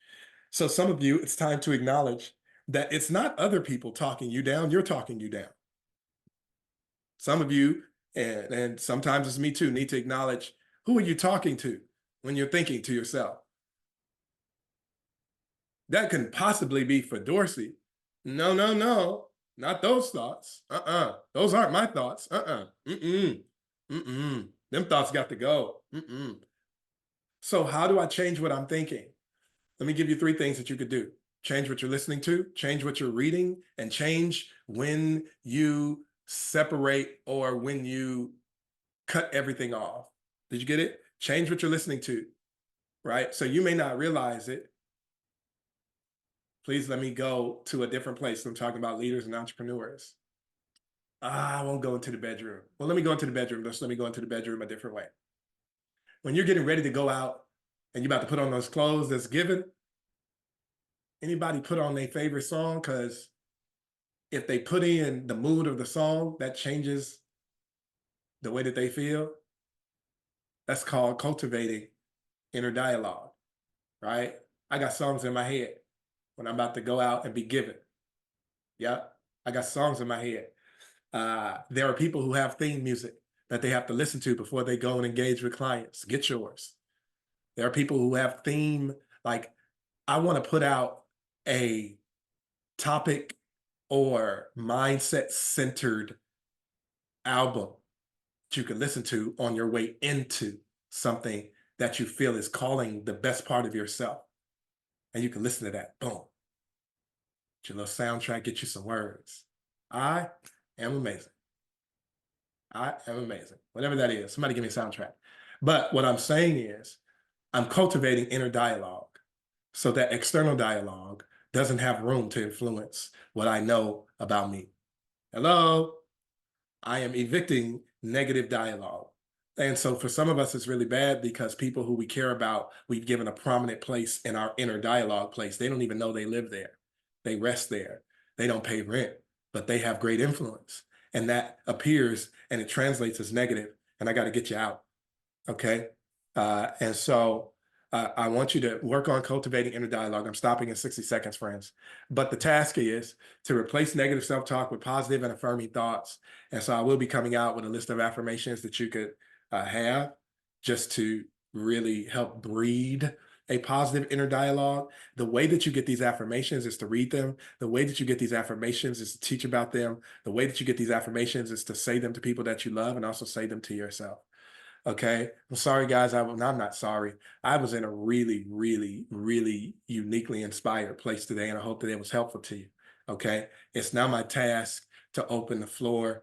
So some of you, it's time to acknowledge that it's not other people talking you down, you're talking you down. Some of you, and sometimes it's me too, need to acknowledge who are you talking to when you're thinking to yourself. That can possibly be for Dorsey. No, no, no, not those thoughts. Those aren't my thoughts. Mm-mm. Mm-mm. Them thoughts got to go. Mm-mm. So how do I change what I'm thinking? Let me give you 3 things that you could do. Change what you're listening to, change what you're reading, and change when you separate or when you cut everything off. Did you get it? Change what you're listening to, right? So you may not realize it. Please let me go to a different place. I'm talking about leaders and entrepreneurs. I won't go into the bedroom. Well, let me go into the bedroom. Just let me go into the bedroom a different way. When you're getting ready to go out and you're about to put on those clothes that's given, anybody put on their favorite song? Because if they put in the mood of the song, that changes the way that they feel. That's called cultivating inner dialogue, right? I got songs in my head when I'm about to go out and be given. Yeah, I got songs in my head. There are people who have theme music that they have to listen to before they go and engage with clients. Get yours. There are people who have theme, like I want to put out a topic or mindset centered album that you can listen to on your way into something that you feel is calling the best part of yourself. And you can listen to that. Boom. Get your little soundtrack, get you some words. I am amazing. I am amazing. Whatever that is. Somebody give me a soundtrack. But what I'm saying is, I'm cultivating inner dialogue so that external dialogue doesn't have room to influence what I know about me. Hello? I am evicting negative dialogue. And so for some of us, it's really bad because people who we care about, we've given a prominent place in our inner dialogue place. They don't even know they live there. They rest there. They don't pay rent. but they have great influence. And that appears and it translates as negative, and I got to get you out. Okay. And so I want you to work on cultivating inner dialogue. I'm stopping in 60 seconds, friends. But the task is to replace negative self talk with positive and affirming thoughts. And so I will be coming out with a list of affirmations that you could have just to really help breed a positive inner dialogue. The way that you get these affirmations is to read them. The way that you get these affirmations is to teach about them. The way that you get these affirmations is to say them to people that you love and also say them to yourself. Okay. I'm sorry, guys. I'm not sorry. I was in a really, really, really uniquely inspired place today, and I hope that it was helpful to you. Okay. It's now my task to open the floor.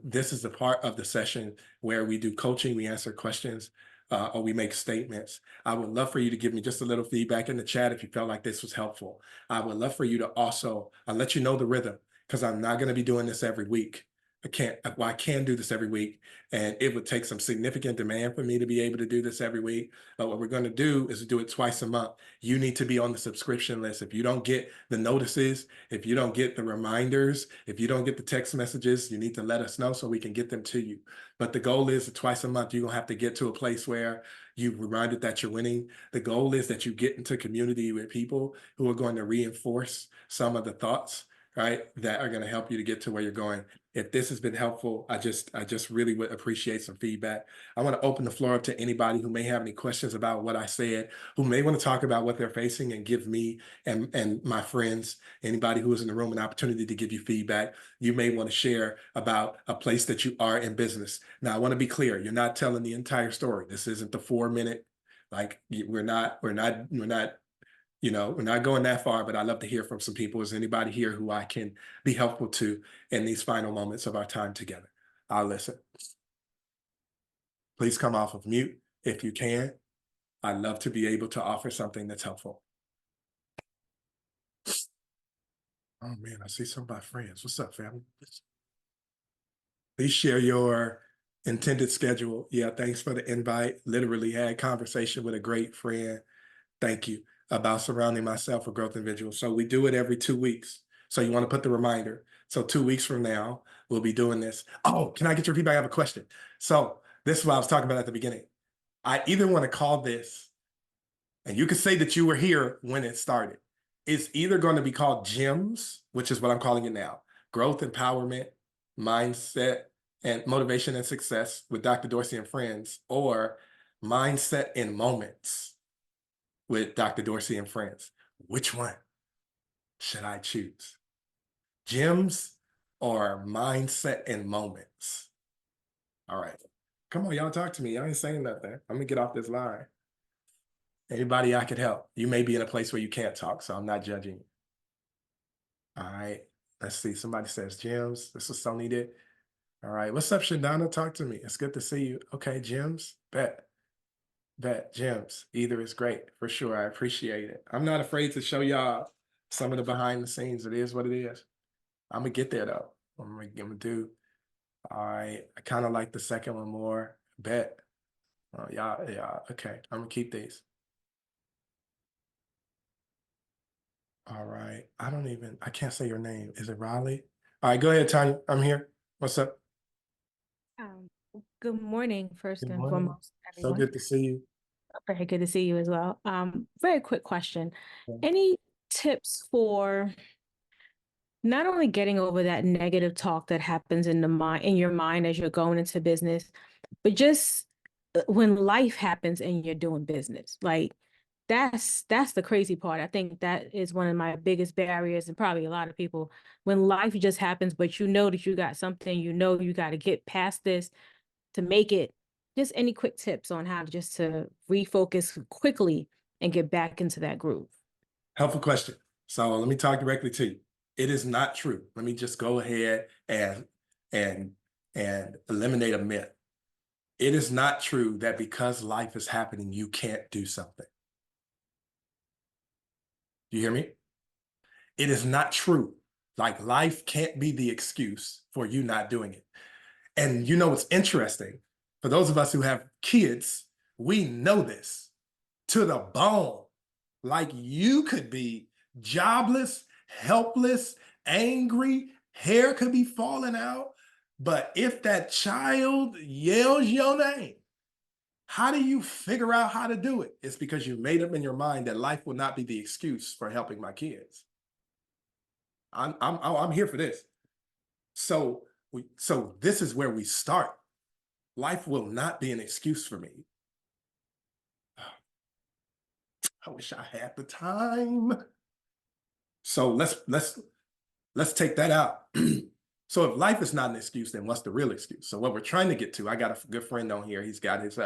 This is the part of the session where we do coaching, we answer questions, or we make statements. I would love for you to give me just a little feedback in the chat if you felt like this was helpful. I would love for you to also, I'll let you know the rhythm, because I'm not going to be doing this every week. I can do this every week, and it would take some significant demand for me to be able to do this every week. But what we're going to do is do it twice a month. You need to be on the subscription list. If you don't get the notices, if you don't get the reminders, if you don't get the text messages, you need to let us know so we can get them to you. But the goal is that twice a month, you're going to have to get to a place where you've reminded that you're winning. The goal is that you get into community with people who are going to reinforce some of the thoughts, right, that are going to help you to get to where you're going. If this has been helpful, I just really would appreciate some feedback. I want to open the floor up to anybody who may have any questions about what I said, who may want to talk about what they're facing and give me and my friends, anybody who is in the room, an opportunity to give you feedback. You may want to share about a place that you are in business. Now, I want to be clear. You're not telling the entire story. This isn't the 4-minute, like we're not we're not going that far, but I'd love to hear from some people. Is anybody here who I can be helpful to in these final moments of our time together? I'll listen. Please come off of mute if you can. I'd love to be able to offer something that's helpful. Oh man, I see some of my friends. What's up, family? Please share your intended schedule. Yeah, thanks for the invite. Literally had conversation with a great friend. Thank you. About surrounding myself with growth individuals. So we do it every 2 weeks. So you want to put the reminder. So 2 weeks from now, we'll be doing this. Oh, can I get your feedback? I have a question. So this is what I was talking about at the beginning. I either want to call this, and you can say that you were here when it started. It's either going to be called GEMS, which is what I'm calling it now. Growth, Empowerment, Mindset, and Motivation and Success with Dr. Dorsey and Friends, or Mindset in Moments with Dr. Dorsey and Friends. Which one should I choose? Gems or Mindset and Moments? All right. Come on, y'all talk to me. Y'all ain't saying nothing. I'm gonna get off this line. Anybody I could help? You may be in a place where you can't talk, so I'm not judging you. All right. Let's see. Somebody says gems. This is so needed. All right. What's up, Shadana? Talk to me. It's good to see you. Okay, gems. Bet. Gems. Either is great for sure. I appreciate it. I'm not afraid to show y'all some of the behind the scenes. It is what it is. I'm gonna get there though. I'm gonna do. All right. I kind of like the second one more. Bet. Yeah. Okay. I'm gonna keep these. All right. I can't say your name. Is it Riley? All right. Go ahead, Tanya. I'm here. What's up? Um, Good morning, first Good and morning. foremost, So everyone. good to see you. Very good to see you as well. Very quick question. Yeah. Any tips for not only getting over that negative talk that happens in your mind as you're going into business, but just when life happens and you're doing business? Like that's the crazy part. I think that is one of my biggest barriers, and probably a lot of people, when life just happens, but you know that you got something, you know you got to get past this to make it. Just any quick tips on how to refocus quickly and get back into that groove. Helpful question. So let me talk directly to you. It is not true. Let me just go ahead and eliminate a myth. It is not true that because life is happening, you can't do something. You hear me? It is not true. Like life can't be the excuse for you not doing it. And you know what's interesting? For those of us who have kids, we know this to the bone. Like you could be jobless, helpless, angry, hair could be falling out, but if that child yells your name, how do you figure out how to do it? It's because you made up in your mind that life will not be the excuse for helping my kids. I'm here for this. So this is where we start. Life will not be an excuse for me. I wish I had the time. So let's take that out. So if life is not an excuse, then what's the real excuse? So what we're trying to get to, I got a good friend on here. He's got his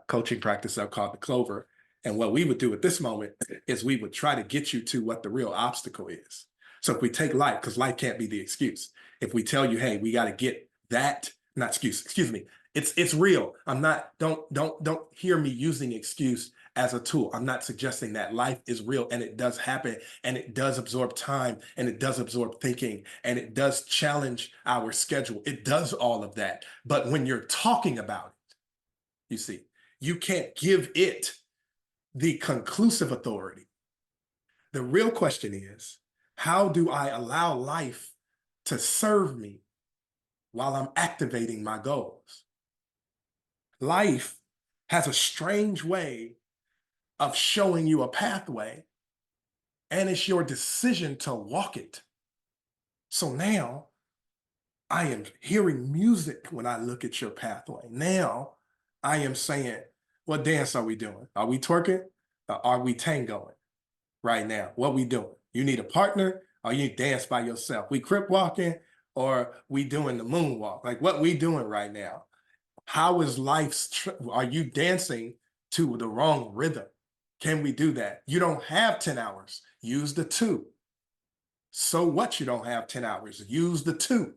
coaching practice up called the Clover. And what we would do at this moment is we would try to get you to what the real obstacle is. So if we take life, because life can't be the excuse. If we tell you, hey, we got to get that, not excuse me. It's real. I'm not, don't hear me using excuse as a tool. I'm not suggesting that life is real and it does happen and it does absorb time and it does absorb thinking and it does challenge our schedule. It does all of that. But when you're talking about it, you see, you can't give it the conclusive authority. The real question is, how do I allow life to serve me while I'm activating my goals? Life has a strange way of showing you a pathway, and it's your decision to walk it. So now I am hearing music when I look at your pathway. Now I am saying, what dance are we doing? Are we twerking? Or are we tangoing right now? What we doing? You need a partner or you dance by yourself? We crip walking or we doing the moonwalk? Like what we doing right now? How is life's, are you dancing to the wrong rhythm? Can we do that? You don't have 10 hours. Use the 2. So what you don't have 10 hours? Use the 2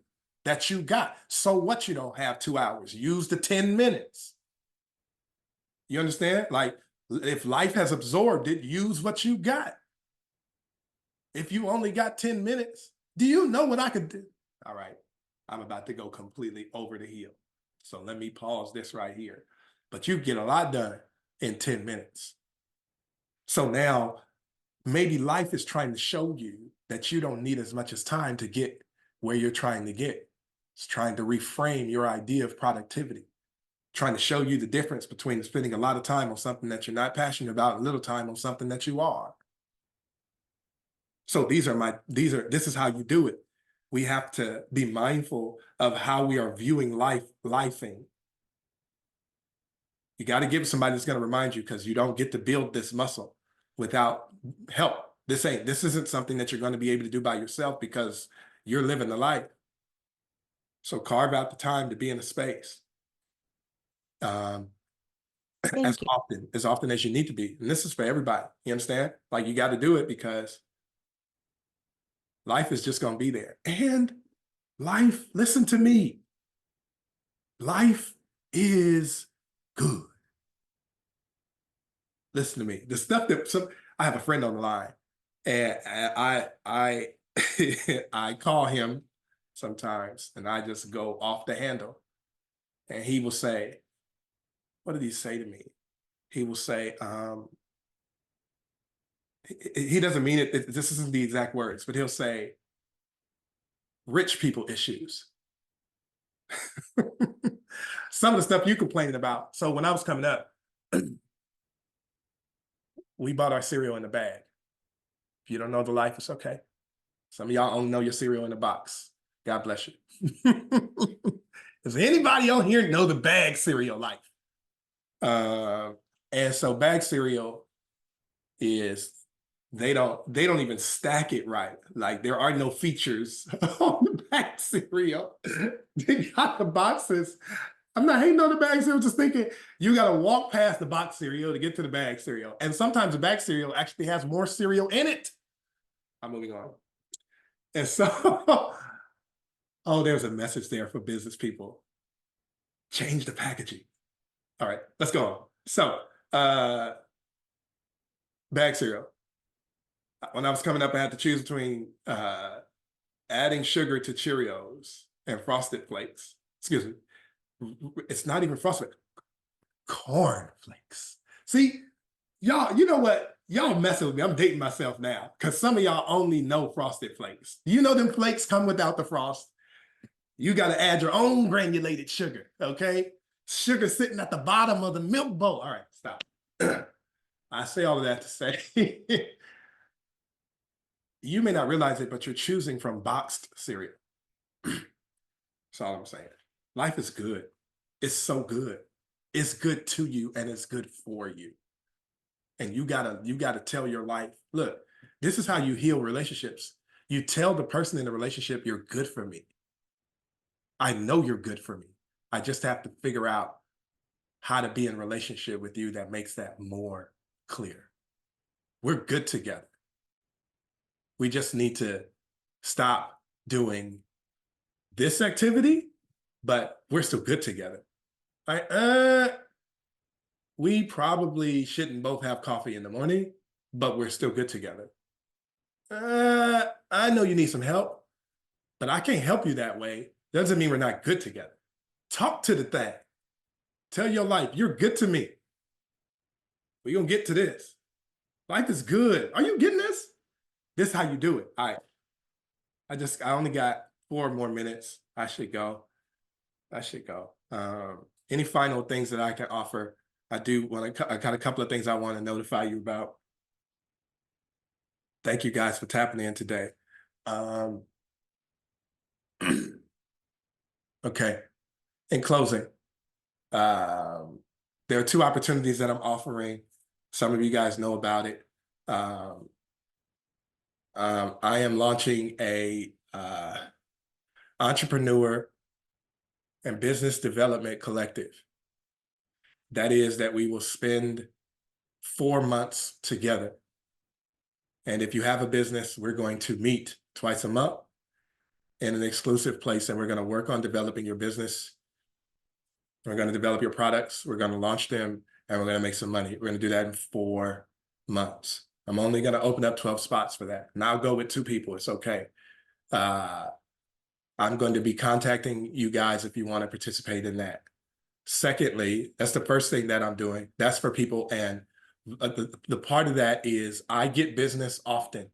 that you got. So what you don't have 2 hours? Use the 10 minutes. You understand? Like if life has absorbed it, use what you got. If you only got 10 minutes, do you know what I could do? All right, I'm about to go completely over the hill. So let me pause this right here. But you get a lot done in 10 minutes. So now maybe life is trying to show you that you don't need as much as time to get where you're trying to get. It's trying to reframe your idea of productivity, trying to show you the difference between spending a lot of time on something that you're not passionate about and little time on something that you are. So this is how you do it. We have to be mindful of how we are viewing lifing. You got to give somebody that's going to remind you, because you don't get to build this muscle without help. This isn't something that you're going to be able to do by yourself because you're living the life. So carve out the time to be in a space as often as you need to be. And this is for everybody. You understand? Like you got to do it because life is just going to be there. And life, listen to me. Life is good. Listen to me. The stuff that I have a friend on the line, and I I call him sometimes, and I just go off the handle, and he will say, "What did he say to me?" He will say, he doesn't mean it. This isn't the exact words, but he'll say, "Rich people issues." Some of the stuff you complaining about. So when I was coming up, we bought our cereal in a bag. If you don't know the life, it's okay. Some of y'all only know your cereal in a box. God bless you. Does anybody on here know the bag cereal life? And so bag cereal is, they don't even stack it right. Like there are no features on the bag cereal. They got the boxes. I'm not hating on the bag cereal, just thinking you got to walk past the box cereal to get to the bag cereal. And sometimes the bag cereal actually has more cereal in it. I'm moving on. And so, oh, there's a message there for business people. Change the packaging. All right, let's go on. So, bag cereal. When I was coming up, I had to choose between adding sugar to Cheerios and Frosted Flakes. Excuse me. It's not even Frosted, corn flakes. See, y'all, you know what? Y'all messing with me. I'm dating myself now because some of y'all only know Frosted Flakes. You know them flakes come without the frost. You got to add your own granulated sugar, okay? Sugar sitting at the bottom of the milk bowl. All right, stop. I say all of that to say, you may not realize it, but you're choosing from boxed cereal. That's all I'm saying. Life is good. It's so good. It's good to you and it's good for you. And you gotta tell your life, look, this is how you heal relationships. You tell the person in the relationship, you're good for me. I know you're good for me. I just have to figure out how to be in relationship with you that makes that more clear. We're good together. We just need to stop doing this activity, but we're still good together. We probably shouldn't both have coffee in the morning, but we're still good together. I know you need some help, but I can't help you that way. Doesn't mean we're not good together. Talk to the thing. Tell your life, you're good to me. We're going to get to this. Life is good. Are you getting this? This is how you do it. All right. I only got 4 more minutes. I should go. Any final things that I can offer? I got a couple of things I want to notify you about. Thank you guys for tapping in today. Okay. In closing, there are 2 opportunities that I'm offering. Some of you guys know about it. I am launching a entrepreneur and business development collective. That is that we will spend 4 months together. And if you have a business, we're going to meet twice a month in an exclusive place, and we're going to work on developing your business. We're going to develop your products. We're going to launch them, and we're going to make some money. We're going to do that in 4 months. I'm only going to open up 12 spots for that. And I'll go with 2 people. It's okay. I'm going to be contacting you guys if you want to participate in that. Secondly, that's the first thing that I'm doing. That's for people. And the part of that is I get business often.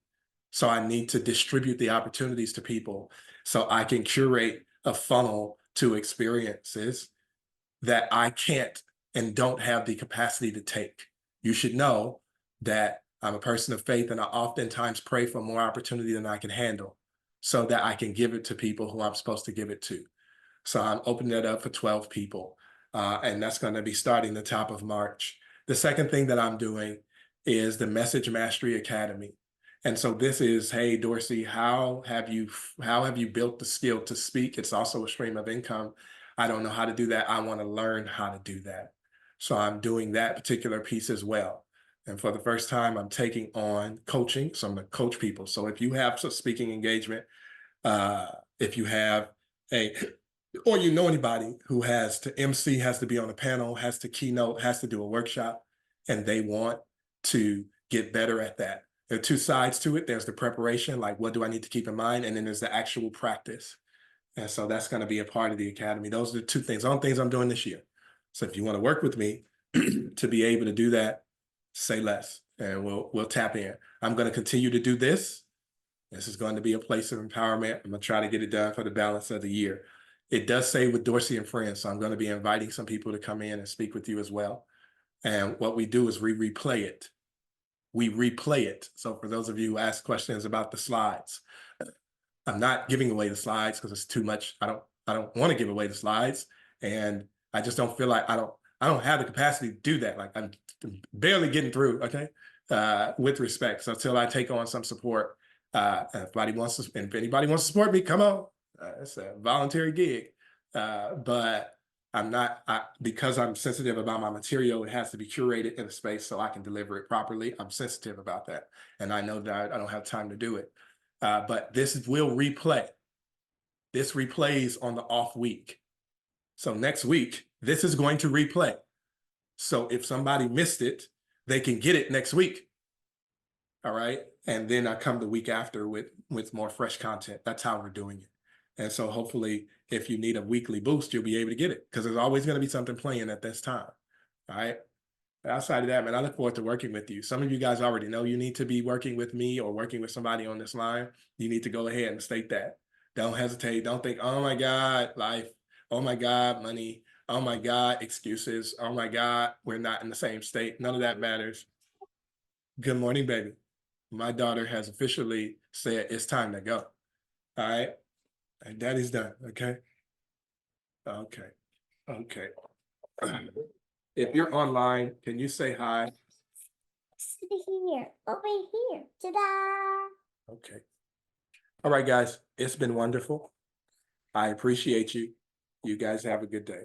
So I need to distribute the opportunities to people so I can curate a funnel to experiences that I can't and don't have the capacity to take. You should know that I'm a person of faith, and I oftentimes pray for more opportunity than I can handle so that I can give it to people who I'm supposed to give it to. So I'm opening that up for 12 people. And that's going to be starting the top of March. The second thing that I'm doing is the Message Mastery Academy. And so this is, hey, Dorsey, how have you built the skill to speak? It's also a stream of income. I don't know how to do that. I want to learn how to do that. So I'm doing that particular piece as well. And for the first time, I'm taking on coaching. So I'm going to coach people. So if you have a speaking engagement, if you have or you know anybody who has to MC, has to be on a panel, has to keynote, has to do a workshop, and they want to get better at that. There are 2 sides to it. There's the preparation, like what do I need to keep in mind? And then there's the actual practice. And so that's going to be a part of the academy. Those are the 2 things, only things I'm doing this year. So if you want to work with me to be able to do that, say less, and we'll tap in. I'm going to continue to do this. This is going to be a place of empowerment. I'm going to try to get it done for the balance of the year. It does say with Dorsey and Friends, so I'm going to be inviting some people to come in and speak with you as well. And what we do is we replay it. So for those of you who ask questions about the slides, I'm not giving away the slides because it's too much. I don't want to give away the slides, and I just don't feel like I don't have the capacity to do that. Like I'm barely getting through. Okay, with respect. So until I take on some support, if anybody wants to support me, come on. It's a voluntary gig, but I'm not because I'm sensitive about my material. It has to be curated in a space so I can deliver it properly. I'm sensitive about that, and I know that I don't have time to do it. But this will replay. This replays on the off week. So next week, this is going to replay. So if somebody missed it, they can get it next week. All right. And then I come the week after with more fresh content. That's how we're doing it. And so hopefully, if you need a weekly boost, you'll be able to get it because there's always going to be something playing at this time. All right. Outside of that, man, I look forward to working with you. Some of you guys already know you need to be working with me or working with somebody on this line. You need to go ahead and state that. Don't hesitate. Don't think, oh my God, life. Oh my God, money. Oh my God, excuses. Oh my God, we're not in the same state. None of that matters. Good morning, baby. My daughter has officially said it's time to go. All right. And daddy's done. Okay. Okay. Okay. If you're online, can you say hi? Here, over here. Ta-da! Okay. All right, guys. It's been wonderful. I appreciate you. You guys have a good day.